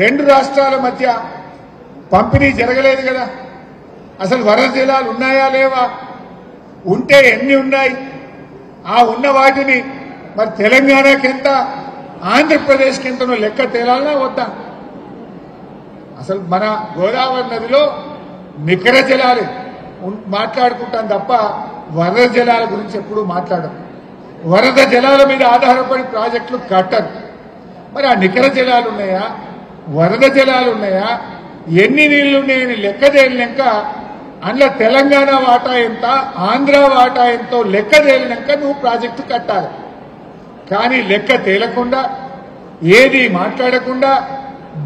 రెండు రాష్ట్రాల మధ్య పంపిణీ జరగలేదు కదా. అసలు వరద జలాలు ఉన్నాయా లేవా, ఉంటే ఎన్ని ఉన్నాయి, ఆ ఉన్న వాటిని మరి తెలంగాణకి ఎంత ఆంధ్రప్రదేశ్కి ఎంతనో లెక్క తేలాలనా వద్దా? అసలు మన గోదావరి నదిలో నికర జలాలు మాట్లాడుకుంటాం తప్ప వరద జలాల గురించి ఎప్పుడూ మాట్లాడరు. వరద జలాల మీద ఆధారపడి ప్రాజెక్టులు కట్టరు. మరి ఆ నికర జలాలు ఉన్నాయా, వరద జలాలు ఉన్నాయా, ఎన్ని నీళ్లు ఉన్నాయని లెక్క తేలినాక అందులో తెలంగాణ వాటా ఎంత, ఆంధ్ర వాటా ఎంతో లెక్క తేలినాక నువ్వు ప్రాజెక్టు కట్టాలి. కానీ లెక్క తేలకుండా ఏది మాట్లాడకుండా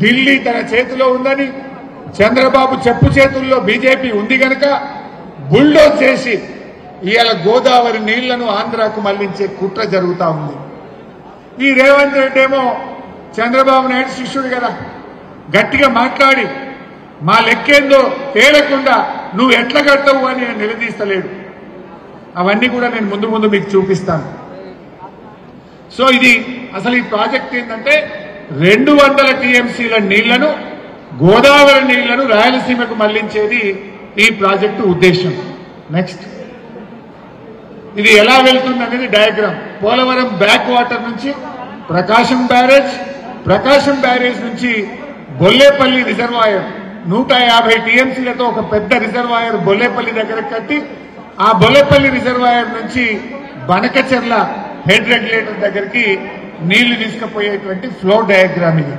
ఢిల్లీ తన చేతిలో ఉందని, చంద్రబాబు చెప్పు చేతుల్లో బీజేపీ ఉంది గనక బుల్డోజ్ చేసి ఇవాళ గోదావరి నీళ్లను ఆంధ్రాకు మళ్లించే కుట్ర జరుగుతా ఉంది. ఈ రేవంత్ రెడ్డి ఏమో చంద్రబాబు నాయుడు శిష్యుడు కదా, గట్టిగా మాట్లాడి మా లెక్కేందో తేలకుండా నువ్వు ఎట్లా కడతావు అని నేను నిలదీస్తలేడు. అవన్నీ కూడా నేను ముందు ముందు మీకు చూపిస్తాను. సో ఇది అసలు ఈ ప్రాజెక్ట్ ఏంటంటే 200 టీఎంసీల నీళ్లను, గోదావరి నీళ్లను రాయలసీమకు మళ్లించేది ఈ ప్రాజెక్టు ఉద్దేశం. నెక్స్ట్ ఇది ఎలా వెళ్తుంది అనేది డయాగ్రామ్. పోలవరం బ్యాక్ వాటర్ నుంచి ప్రకాశం బ్యారేజ్, ప్రకాశం బ్యారేజ్ నుంచి బొల్లేపల్లి రిజర్వాయర్ 150 టీఎంసీలతో ఒక పెద్ద రిజర్వాయర్ బొల్లేపల్లి దగ్గర కట్టి, ఆ బొల్లేపల్లి రిజర్వాయర్ నుంచి బనకచెర్ల హెడ్ రెగ్యులేటర్ దగ్గరికి నీళ్లు తీసుకుపోయేటువంటి ఫ్లో డయాగ్రామ్ ఇది.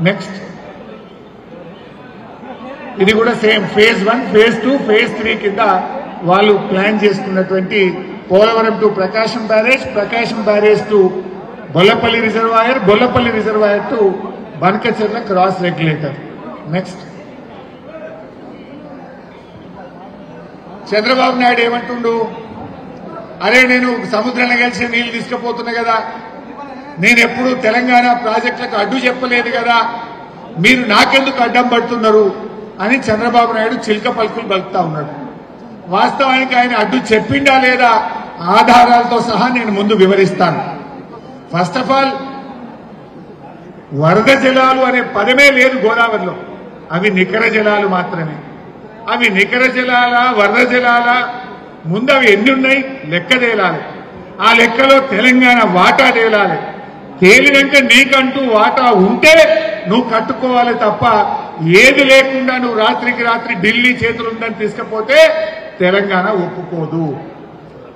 నెక్స్ట్ ఇది కూడా సేమ్ ఫేజ్ 1, ఫేజ్ 2, ఫేజ్ 3 కింద వాళ్ళు ప్లాన్ చేసుకున్నటువంటి Polavaram to Prakasam barrage, Prakasam barrage to Bollapalli reservoir, Bollapalli reservoir to Banakacherla cross regulator. Next Chandrababu Naidu ఏమంటుండు, అరే నేను సముద్రంలో కలిసి నీళ్లు తీసుకుపోతున్నా కదా, నేను ఎప్పుడు తెలంగాణ ప్రాజెక్టులకు అడ్డు చెప్పలేదు కదా, మీరు నాకెందుకు అడ్డం పడుతున్నారు అని చంద్రబాబు నాయుడు చిలక పలుకులు పలుకుతా ఉన్నాడు. వాస్తవానికి ఆయన అడ్డు చెప్పిండా లేదా ఆధారాలతో సహా నేను ముందు వివరిస్తాను. ఫస్ట్ ఆఫ్ ఆల్ వరద జలాలు అనే పదమే లేదు గోదావరిలో, అవి నికర జలాలు మాత్రమే. అవి నికర జలాల, వరద జలాల, ముందు అవి ఎన్ని ఉన్నాయి లెక్క తేలాలి. ఆ లెక్కలో తెలంగాణ వాటా తేలాలి. తేలినాక నీకంటూ వాటా ఉంటే నువ్వు కట్టుకోవాలి తప్ప ఏది లేకుండా నువ్వు రాత్రికి రాత్రి ఢిల్లీ చేతులుందని తీసుకపోతే తెలంగాణ ఒప్పుకోదు.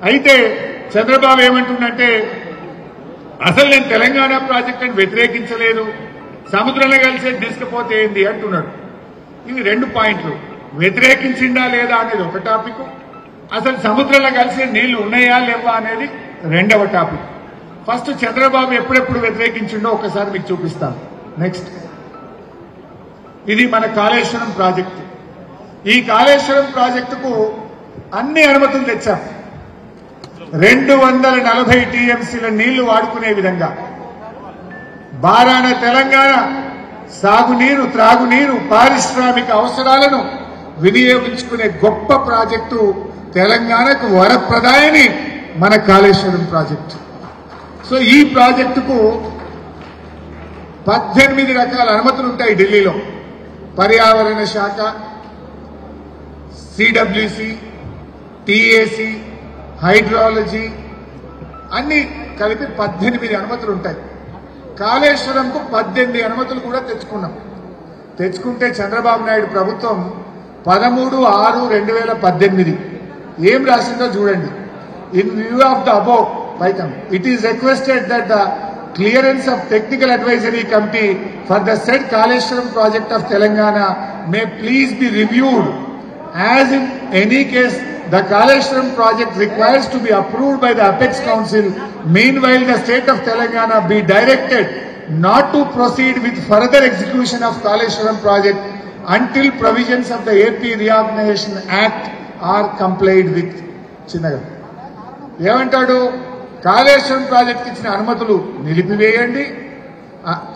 అయితే చంద్రబాబు ఏమంటుండంటే, అసలు నేను తెలంగాణ ప్రాజెక్టును వ్యతిరేకించలేదు, సముద్రంలో కలిసి తీసుకుపోతే ఏంది అంటున్నాడు. ఇవి 2 పాయింట్లు. వ్యతిరేకించిందా లేదా అనేది ఒక టాపిక్, అసలు సముద్రంలో కలిసే నీళ్లు ఉన్నాయా లేవా అనేది 2వ టాపిక్. ఫస్ట్ చంద్రబాబు ఎప్పుడెప్పుడు వ్యతిరేకించిండో ఒకసారి మీకు చూపిస్తాను. నెక్స్ట్ ఇది మన కాళేశ్వరం ప్రాజెక్టు. ఈ కాళేశ్వరం ప్రాజెక్టుకు అన్ని అనుమతులు తెచ్చాం. 240 టీఎంసీల నీళ్లు వాడుకునే విధంగా బారాన తెలంగాణ సాగునీరు, త్రాగునీరు, పారిశ్రామిక అవసరాలను వినియోగించుకునే గొప్ప ప్రాజెక్టు, తెలంగాణకు వరప్రదాయని మన కాళేశ్వరం ప్రాజెక్టు. సో ఈ ప్రాజెక్టుకు 18 రకాల అనుమతులు ఉంటాయి ఢిల్లీలో. పర్యావరణ శాఖ, సిడబ్ల్యూసి, టిఏసి, హైడ్రాలజీ అన్ని కలిపి 18 అనుమతులు ఉంటాయి. కాళేశ్వరంకు 18 అనుమతులు కూడా తెచ్చుకుంటే చంద్రబాబు నాయుడు ప్రభుత్వం 13/6/2018 ఏం రాసిందో చూడండి. In view of the above పైకం, it is requested that the clearance of technical advisory committee for the said Kaleshwaram project of Telangana may please be reviewed, as in any case the Kaleshwaram project requires to be approved by the Apex Council. Meanwhile, the state of Telangana be directed not to proceed with further execution of Kaleshwaram project until provisions of the AP Reorganization Act are complied with. చిన్నగా ఏమంటాడు, కాళేశ్వరం ప్రాజెక్టుకి ఇచ్చిన అనుమతులు నిలిపివేయండి,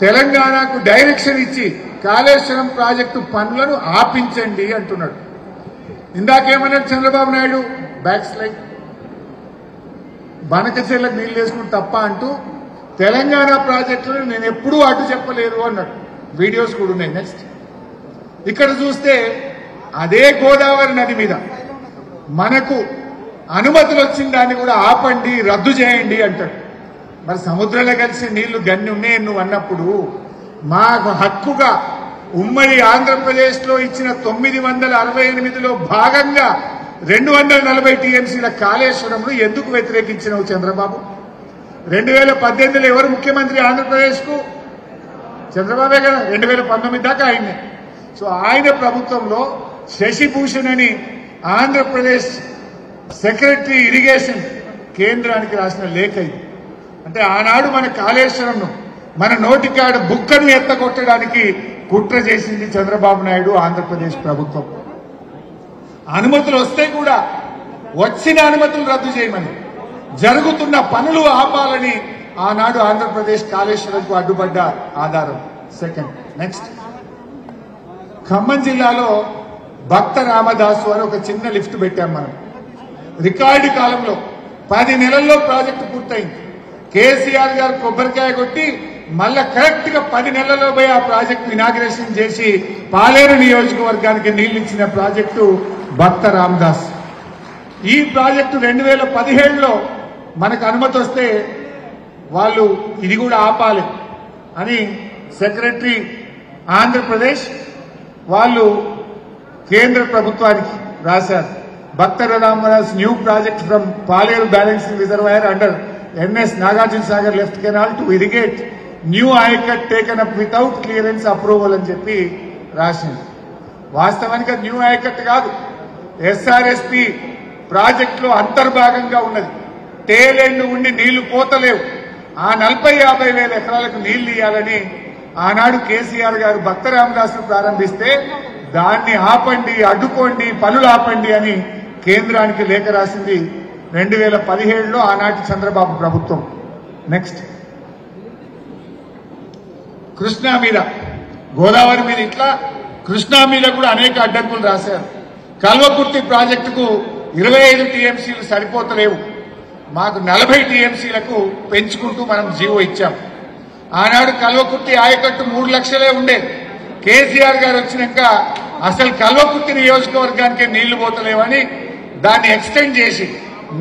తెలంగాణకు direction ఇచ్చి Kaleshwaram project పనులను ఆపించండి అంటున్నాడు. ఇందాకేమన్నాడు Chandrababu Naidu, back slide, బనకచెర్లకు నీళ్లు వేసుకుని తప్ప అంటూ తెలంగాణ ప్రాజెక్టులను నేను ఎప్పుడూ అడ్డు చెప్పలేదు అన్నాడు. వీడియోస్ కూడా ఉన్నాయి. నెక్స్ట్ ఇక్కడ చూస్తే అదే గోదావరి నది మీద మనకు అనుమతులు వచ్చిన దాన్ని కూడా ఆపండి, రద్దు చేయండి అంటాడు. మరి సముద్రంలో కలిసి నీళ్లు గన్ని ఉన్నాయని నువ్వు అన్నప్పుడు మాకు హక్కుగా ఉమ్మడి ఆంధ్రప్రదేశ్లో ఇచ్చిన 968లో భాగంగా 240 టీఎంసీల కాళేశ్వరంను ఎందుకు వ్యతిరేకించినావు చంద్రబాబు? 2018లో ఎవరు ముఖ్యమంత్రి ఆంధ్రప్రదేశ్కు? చంద్రబాబే కదా. 2019 దాకా ఆయనే. సో ఆయన ప్రభుత్వంలో శశిభూషణ్ అని ఆంధ్రప్రదేశ్ సెక్రటరీ ఇరిగేషన్ కేంద్రానికి రాసిన లేఖ ఇది. అంటే ఆనాడు మన కాళేశ్వరంను మన నోటికాడ బుక్కను ఎత్తగొట్టడానికి కుట్ర చేసింది చంద్రబాబు నాయుడు ఆంధ్రప్రదేశ్ ప్రభుత్వం. అనుమతులు వస్తే కూడా వచ్చిన అనుమతులు రద్దు చేయమని, జరుగుతున్న పనులు ఆపాలని ఆనాడు ఆంధ్రప్రదేశ్ కాళేశ్వరంకు అడ్డుపడ్డ ఆధారం. సెకండ్ నెక్స్ట్ ఖమ్మం జిల్లాలో భక్త రామదాసు అని ఒక చిన్న లిఫ్ట్ పెట్టాం మనం. రికార్డు కాలంలో 10 నెలల్లో ప్రాజెక్టు పూర్తయింది. కేసీఆర్ గారు కొబ్బరికాయ కొట్టి మళ్ళా కరెక్ట్ గా 10 నెలల్లో పోయి ఆ ప్రాజెక్టు ఇనాగ్రేషన్ చేసి పాలేరు నియోజకవర్గానికి నీళ్లు ఇచ్చిన ప్రాజెక్టు భక్త రామదాస్. ఈ ప్రాజెక్టు 2017లో మనకు అనుమతి వస్తే వాళ్ళు ఇది కూడా ఆపాలి అని సెక్రటరీ ఆంధ్రప్రదేశ్ వాళ్ళు కేంద్ర ప్రభుత్వానికి రాశారు. Bhakta Ramadas new project from Paleru balancing reservoir under NS Nagarjuna Sagar left canal to irrigate new ayacut taken up without clearance approval అని చెప్పి రాసింది. వాస్తవానికి న్యూ ఆయకట్ కాదు, SRSP ప్రాజెక్టులో అంతర్భాగంగా ఉన్నది. టేలెండ్ ఉండి నీళ్లు పోతలేవు. ఆ 40-50 వేల ఎకరాలకు నీళ్లు ఇవ్వాలని ఆనాడు కేసీఆర్ గారు భక్త రామదాసు ప్రారంభిస్తే దాన్ని ఆపండి, అడ్డుకోండి, పనులు ఆపండి అని కేంద్రానికి లేఖ రాసింది 2017లో ఆనాటి చంద్రబాబు ప్రభుత్వం. నెక్స్ట్ కృష్ణా మీద, గోదావరి మీద ఇట్లా కృష్ణా మీద కూడా అనేక అడ్డంకులు రాశారు. కల్వకుర్తి ప్రాజెక్టుకు 25 టీఎంసీలు సరిపోతలేవు, మాకు 40 టీఎంసీలకు పెంచుకుంటూ మనం జీవో ఇచ్చాం. ఆనాడు కల్వకుర్తి ఆయకట్టు 3 లక్షలే ఉండే. కేసీఆర్ గారు వచ్చినాక అసలు కల్వకుర్తి నియోజకవర్గానికి నీళ్లు పోతలేవని దాన్ని ఎక్స్టెండ్ చేసి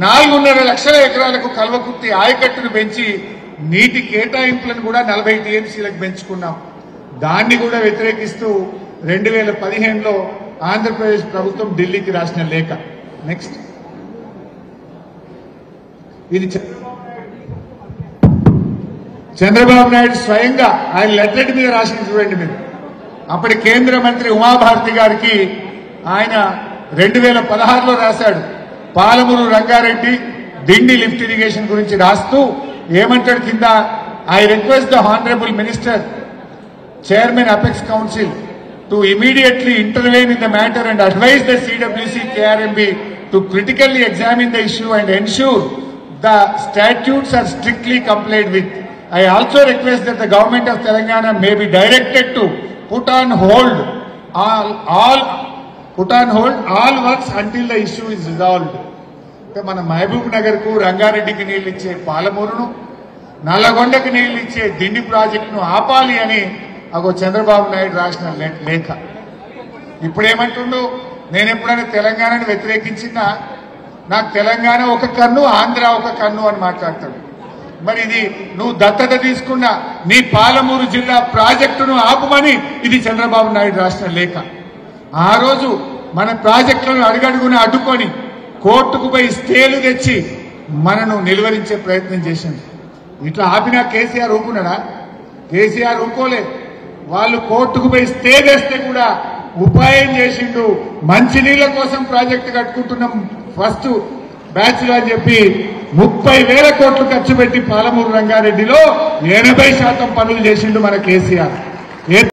4.5 లక్షల ఎకరాలకు కల్వకుర్తి ఆయకట్టును పెంచి నీటి కేటాయింపులను కూడా 40 టీఎంసీలకు పెంచుకున్నాం. దాన్ని కూడా వ్యతిరేకిస్తూ 2015లో ఆంధ్రప్రదేశ్ ప్రభుత్వం ఢిల్లీకి రాసిన లేఖ. నెక్స్ట్ ఇది చంద్రబాబు నాయుడు స్వయంగా ఆయన లెటర్ మీద రాసిన చూడండి మీరు. అప్పటి కేంద్ర మంత్రి ఉమాభారతి గారికి ఆయన 2016లో రాశాడు. పాలమూరు రంగారెడ్డి దిండి లిఫ్ట్ ఇరిగేషన్ గురించి రాస్తూ ఏమంటాడు కింద, I request the honourable minister chairman apex council to immediately intervene in the matter and advise the CWC KRMB to critically examine the issue and ensure the statutes are strictly complied with. I also request that the government of Telangana may be directed to put on hold all works until the issue is resolved. మన మహబూబ్ నగర్ కు రంగారెడ్డికి నీళ్లు ఇచ్చే పాలమూరును, నల్లగొండకి నీళ్లు ఇచ్చే దిండి ప్రాజెక్టును ఆపాలి అని అగో చంద్రబాబు నాయుడు రాసిన లేఖ. ఇప్పుడేమంటుండు, నేను ఎప్పుడైనా తెలంగాణను వ్యతిరేకించినా నాకు తెలంగాణ ఒక కన్ను, ఆంధ్ర ఒక కన్ను అని మాట్లాడతాడు. మరి ఇది నువ్వు దత్తత తీసుకున్న నీ పాలమూరు జిల్లా ప్రాజెక్టును ఆపుమని ఇది చంద్రబాబు నాయుడు రాసిన లేఖ. ఆ రోజు మన ప్రాజెక్టులను అడుగడుగున అడ్డుకొని కోర్టుకు పోయి స్టేలు తెచ్చి మనను నిలువరించే ప్రయత్నం చేసింది. ఇట్లా ఆపినా కేసీఆర్ ఊరుకున్నాడా? కేసీఆర్ ఊరుకోలే. వాళ్ళు కోర్టుకు పోయి స్టే తెస్తే కూడా ఉపాయం చేసిండు. మంచినీళ్ల కోసం ప్రాజెక్టు కట్టుకుంటున్నాం ఫస్ట్ బ్యాచ్ లో అని చెప్పి 30,000 కోట్లు ఖర్చు పెట్టి పాలమూరు రంగారెడ్డిలో 80% పనులు చేసిండు మన కేసీఆర్.